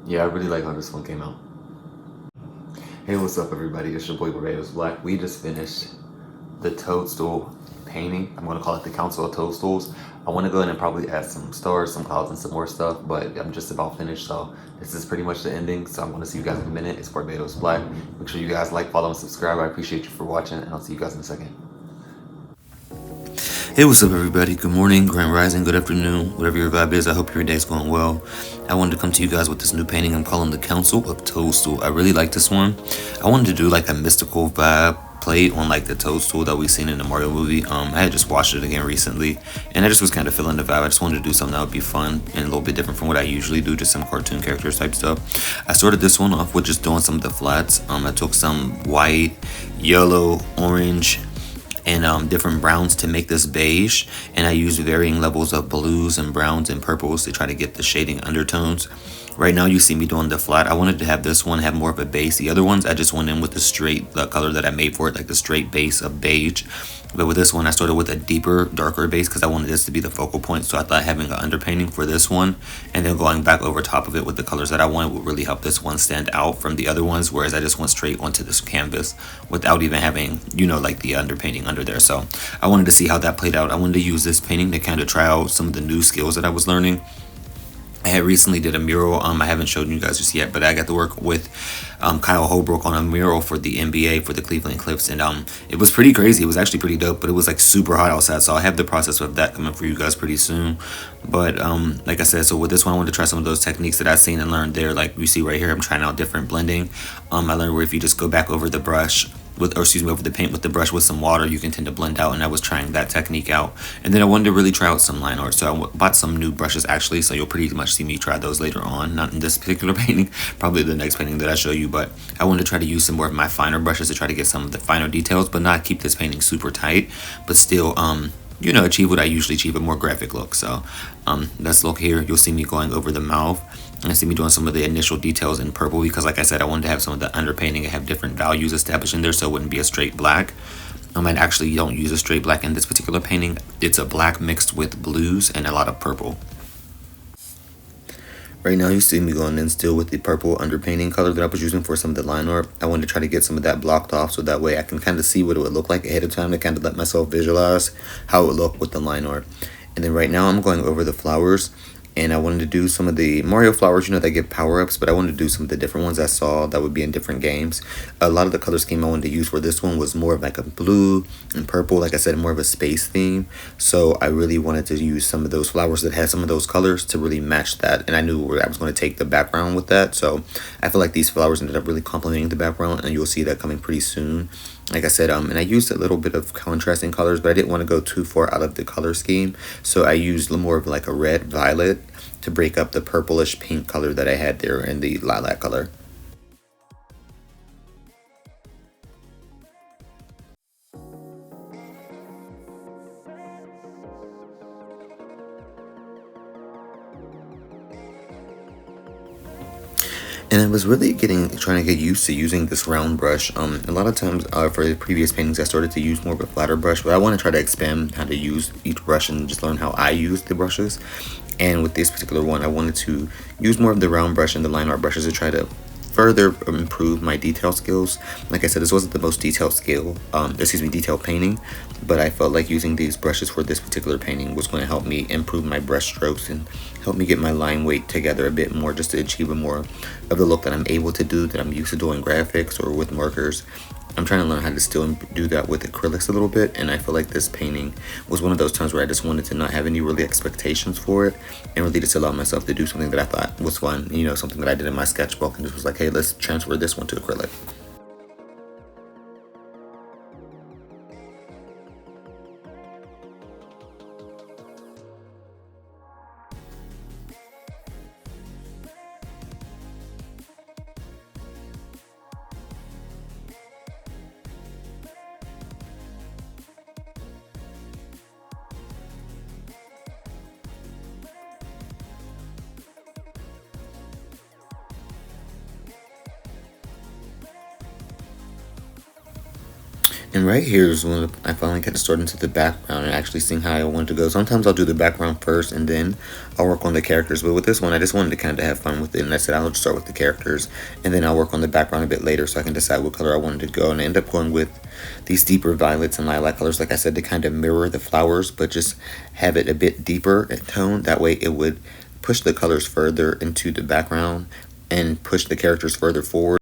Yeah, I really like how this one came out. Hey, what's up, everybody? It's your boy Barbados Black. We just finished the Toadstool painting. I'm gonna call it the Council of Toadstools. I want to go ahead and probably add some stars, some clouds, and some more stuff, but I'm just about finished, so this is pretty much the ending. So I'm gonna see you guys in a minute. It's Barbados Black. Make sure you guys like, follow, and subscribe. I appreciate you for watching, and I'll see you guys in a second. Hey, what's up, everybody? Good morning, grand rising, good afternoon, whatever your vibe is. I hope your day's going well. I wanted to come to you guys with this new painting I'm calling the Council of Toadstool. I really like this one. I wanted to do like a mystical vibe played on like the Toadstool that we've seen in the Mario movie. I had just watched it again recently, and I just was kind of feeling the vibe. I just wanted to do something that would be fun and a little bit different from what I usually do, just some cartoon characters type stuff. I started this one off with just doing some of the flats. I took some white, yellow, orange, and different browns to make this beige, and I used varying levels of blues and browns and purples to try to get the shading undertones. Right now you see me doing the flat. I wanted to have this one have more of a base. The other ones I just went in with the color that I made for it, like the straight base of beige. But with this one I started with a deeper, darker base because I wanted this to be the focal point. So I thought having an underpainting for this one and then going back over top of it with the colors that I wanted would really help this one stand out from the other ones, whereas I just went straight onto this canvas without even having, like the underpainting under there. So I wanted to see how that played out. I wanted to use this painting to kind of try out some of the new skills that I was learning. I had recently did a mural. I haven't shown you guys just yet, but I got to work with Kyle Holbrook on a mural for the NBA for the Cleveland Clips, and it was pretty crazy. It was actually pretty dope, but it was like super hot outside, so I have the process of that coming for you guys pretty soon. But like I said, so with this one, I wanted to try some of those techniques that I've seen and learned there. Like you see right here, I'm trying out different blending. I learned where if you just go back over the brush over the paint with the brush with some water, you can tend to blend out, and I was trying that technique out. And then I wanted to really try out some line art, so I bought some new brushes actually, so you'll pretty much see me try those later on, not in this particular painting, probably the next painting that I show you. But I wanted to try to use some more of my finer brushes to try to get some of the finer details, but not keep this painting super tight, but still achieve what I usually achieve, a more graphic look. So let's look here. You'll see me going over the mouth, and I see me doing some of the initial details in purple because, like I said, I wanted to have some of the underpainting and have different values established in there, so it wouldn't be a straight black. I actually don't use a straight black in this particular painting. It's a black mixed with blues and a lot of purple. Right now you see me going in still with the purple underpainting color that I was using for some of the line art. I wanted to try to get some of that blocked off so that way I can kind of see what it would look like ahead of time to kind of let myself visualize how it would look with the line art. And then right now I'm going over the flowers, and I wanted to do some of the Mario flowers, that give power-ups, but I wanted to do some of the different ones I saw that would be in different games. A lot of the color scheme I wanted to use for this one was more of like a blue and purple, like I said, more of a space theme. So I really wanted to use some of those flowers that had some of those colors to really match that, and I knew where I was going to take the background with that. So I feel like these flowers ended up really complementing the background, and you'll see that coming pretty soon. Like I said, and I used a little bit of contrasting colors, but I didn't want to go too far out of the color scheme. So I used more of like a red violet to break up the purplish pink color that I had there in the lilac color. And I was really trying to get used to using this round brush. A lot of times for the previous paintings, I started to use more of a flatter brush, but I want to try to expand how to use each brush and just learn how I use the brushes. And with this particular one, I wanted to use more of the round brush and the line art brushes to try to further improve my detail skills. Like I said, this wasn't the most detailed painting, but I felt like using these brushes for this particular painting was going to help me improve my brush strokes and help me get my line weight together a bit more, just to achieve a more of the look that I'm able to do, that I'm used to doing graphics or with markers. I'm trying to learn how to still do that with acrylics a little bit, and I feel like this painting was one of those times where I just wanted to not have any really expectations for it and really just allow myself to do something that I thought was fun, something that I did in my sketchbook, and just was like, hey, let's transfer this one to acrylic. And right here is when I finally got to start into the background and actually seeing how I wanted to go. Sometimes I'll do the background first and then I'll work on the characters. But with this one, I just wanted to kind of have fun with it. And I said I'll just start with the characters and then I'll work on the background a bit later so I can decide what color I wanted to go. And I end up going with these deeper violets and lilac colors, like I said, to kind of mirror the flowers, but just have it a bit deeper in tone. That way it would push the colors further into the background and push the characters further forward.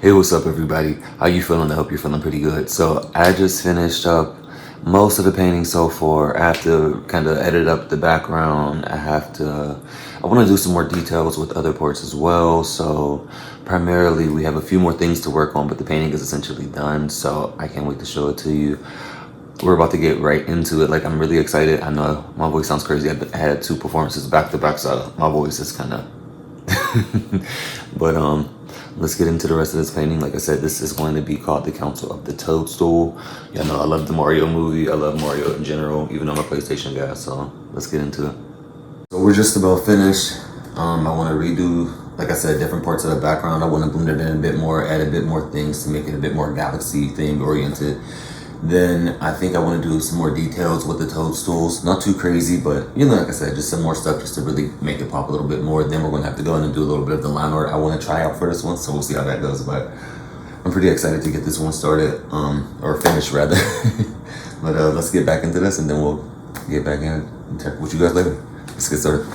Hey, what's up, everybody? How you feeling? I hope you're feeling pretty good. So I just finished up most of the painting so far. I have to kind of edit up the background. I want to do some more details with other parts as well. So primarily we have a few more things to work on, but the painting is essentially done. So I can't wait to show it to you. We're about to get right into it. Like, I'm really excited. I know my voice sounds crazy. I had 2 performances back to back, so my voice is kind of but let's get into the rest of this painting. Like I said, this is going to be called The Council of the Toadstool. Y'all know I love the Mario movie. I love Mario in general, even though I'm a PlayStation guy. So let's get into it. So we're just about finished. I want to redo, like I said, different parts of the background. I want to blend it in a bit more, add a bit more things to make it a bit more galaxy themed oriented. Then I think I want to do some more details with the toadstools. Not too crazy, but you know, like I said, just some more stuff just to really make it pop a little bit more. Then we're going to have to go in and do a little bit of the line art I want to try out for this one. So we'll see how that goes. But I'm pretty excited to get this one started, or finished rather. But let's get back into this and then we'll get back in and check with you guys later. Let's get started.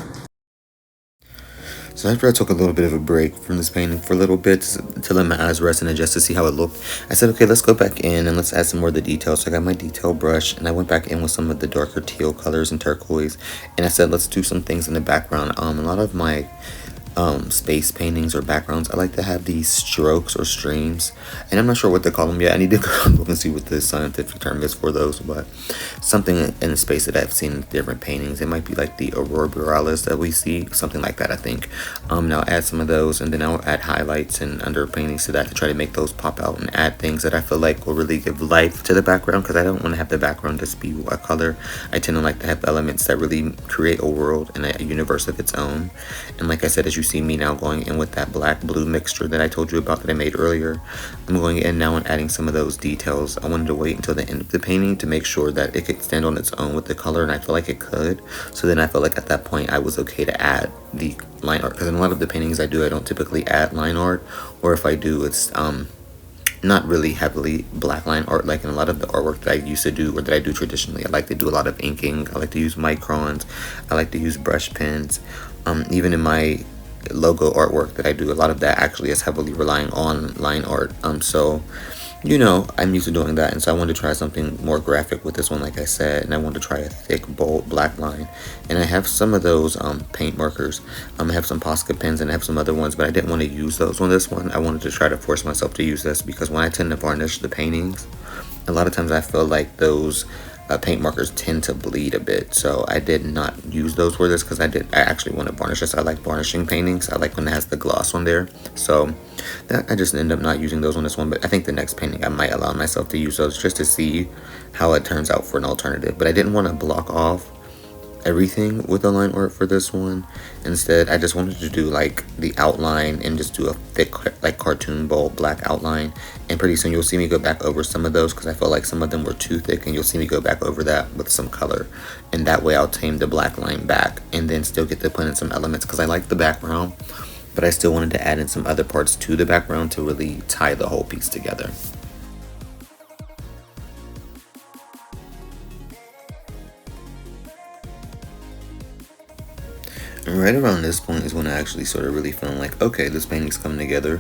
So after I took a little bit of a break from this painting for a little bit to let my eyes rest and adjust to see how it looked, I said, okay, let's go back in and let's add some more of the details. So I got my detail brush and I went back in with some of the darker teal colors and turquoise. And I said, let's do some things in the background. A lot of my space paintings or backgrounds, I like to have these strokes or streams, and I'm not sure what they call them yet. I need to go look and see what the scientific term is for those, but something in the space that I've seen in different paintings. It might be like the aurora borealis that we see, something like that, I think. And I'll add some of those, and then I'll add highlights and under paintings to that to try to make those pop out and add things that I feel like will really give life to the background, because I don't want to have the background just be a color. I tend to like to have elements that really create a world and a universe of its own. And like I said, as you see me now going in with that black blue mixture that I told you about that I made earlier, I'm going in now and adding some of those details. I wanted to wait until the end of the painting to make sure that it could stand on its own with the color, and I feel like it could. So then I felt like at that point I was okay to add the line art, because in a lot of the paintings I do, I don't typically add line art, or if I do, it's not really heavily black line art like in a lot of the artwork that I used to do or that I do traditionally. I like to do a lot of inking. I like to use microns. I like to use brush pens. Even in my logo artwork that I do, a lot of that actually is heavily relying on line art. So you know, I'm used to doing that, and so I wanted to try something more graphic with this one, like I said, and I wanted to try a thick, bold black line. And I have some of those paint markers. I have some Posca pens and I have some other ones, but I didn't want to use those on this one. I wanted to try to force myself to use this, because when I tend to varnish the paintings, a lot of times I feel like those paint markers tend to bleed a bit, so I did not use those for this, because I actually want to varnish this. I like varnishing paintings. I like when it has the gloss on there, so I just end up not using those on this one. But I think the next painting I might allow myself to use those just to see how it turns out for an alternative. But I didn't want to block off everything with the line art for this one. Instead, I just wanted to do like the outline and just do a thick, like cartoon bold black outline. And pretty soon you'll see me go back over some of those, because I felt like some of them were too thick, and you'll see me go back over that with some color. And that way I'll tame the black line back and then still get to put in some elements, because I like the background, but I still wanted to add in some other parts to the background to really tie the whole piece together. And right around this point is when I actually started really feeling like, okay, this painting's coming together.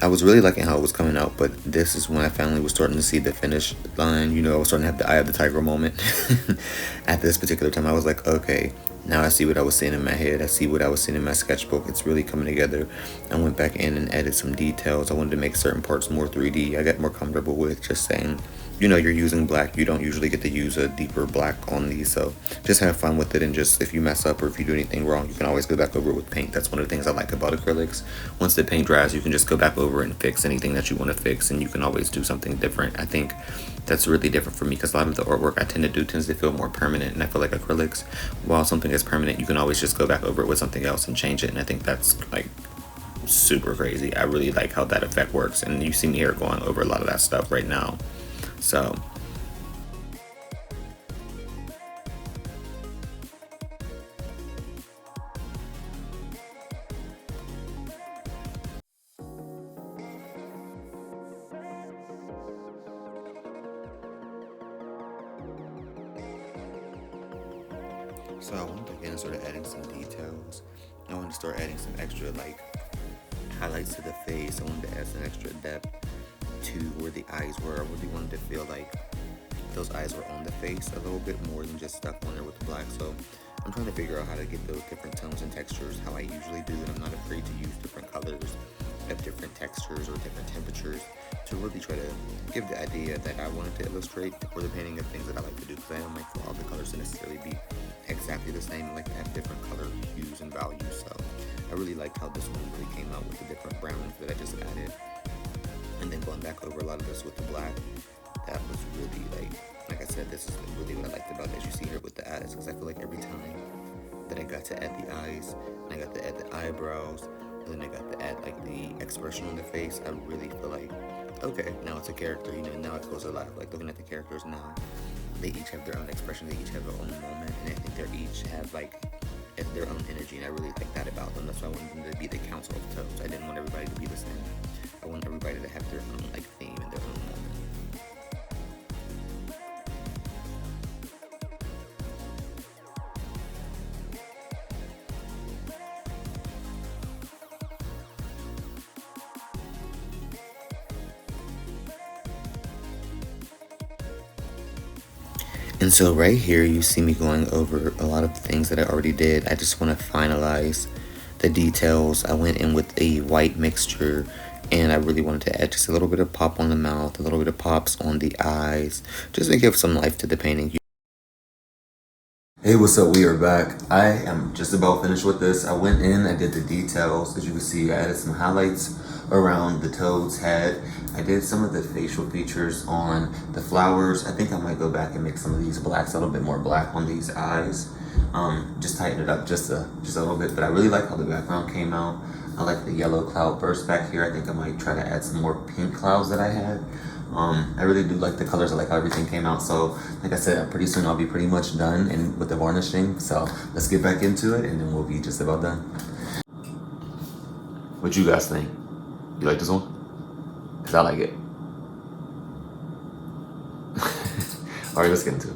I was really liking how it was coming out, but this is when I finally was starting to see the finish line. You know, I was starting to have the eye of the tiger moment. At this particular time, I was like, okay, now I see what I was seeing in my head. I see what I was seeing in my sketchbook. It's really coming together. I went back in and added some details. I wanted to make certain parts more 3D. I got more comfortable with just saying, you know, you're using black. You don't usually get to use a deeper black on these, so just have fun with it. And just, if you mess up or if you do anything wrong, you can always go back over it with paint. That's one of the things I like about acrylics. Once the paint dries, you can just go back over and fix anything that you want to fix, and you can always do something different. I think that's really different for me, because a lot of the artwork I tend to do tends to feel more permanent, and I feel like acrylics, while something is permanent, you can always just go back over it with something else and change it. And I think that's like super crazy. I really like how that effect works, and you see me here going over a lot of that stuff right now. So I wanted to again start adding some details. I wanted to start adding some extra like highlights to the face. I wanted to add some extra depth to where the eyes were. I really wanted to feel like those eyes were on the face a little bit more than just stuck on there with the black. So I'm trying to figure out how to get those different tones and textures how I usually do, and I'm not afraid to use different colors at different textures or different temperatures to really try to give the idea that I wanted to illustrate for the painting of things that I like to do, because I don't like for all the colors to necessarily be exactly the same. I like to have different color hues and values. So I really liked how this one really came out with the different browns that I just added, and then going back over a lot of this with the black. That was really like I said, this is really what I liked about it, as you see here with the eyes, because I feel like every time that I got to add the eyes, and I got to add the eyebrows, and then I got to add like the expression on the face, I really feel like, okay, now it's a character, you know, now it goes alive. Like looking at the characters now, they each have their own expression, they each have their own moment, and I think they each have like their own energy, and I really like that about them. That's why I wanted them to be the Council of Toads. I didn't want everybody to be the same. I want everybody to have their own like theme and their own moment. And so right here, you see me going over a lot of things that I already did. I just want to finalize the details. I went in with a white mixture, and I really wanted to add just a little bit of pop on the mouth, a little bit of pops on the eyes, just to give some life to the painting. Hey, what's up? We are back. I am just about finished with this. I went in, I did the details. As you can see, I added some highlights around the toad's head. I did some of the facial features on the flowers. I think I might go back and make some of these blacks a little bit more black on these eyes. Just tighten it up just a little bit, but I really like how the background came out. I like the yellow cloud burst back here. I think I might try to add some more pink clouds that I had. I really do like the colors. I like how everything came out. So like I said, pretty soon I'll be pretty much done and with the varnishing. So let's get back into it, and then we'll be just about done. What you guys think? You like this one? Because I like it. All right, let's get into it.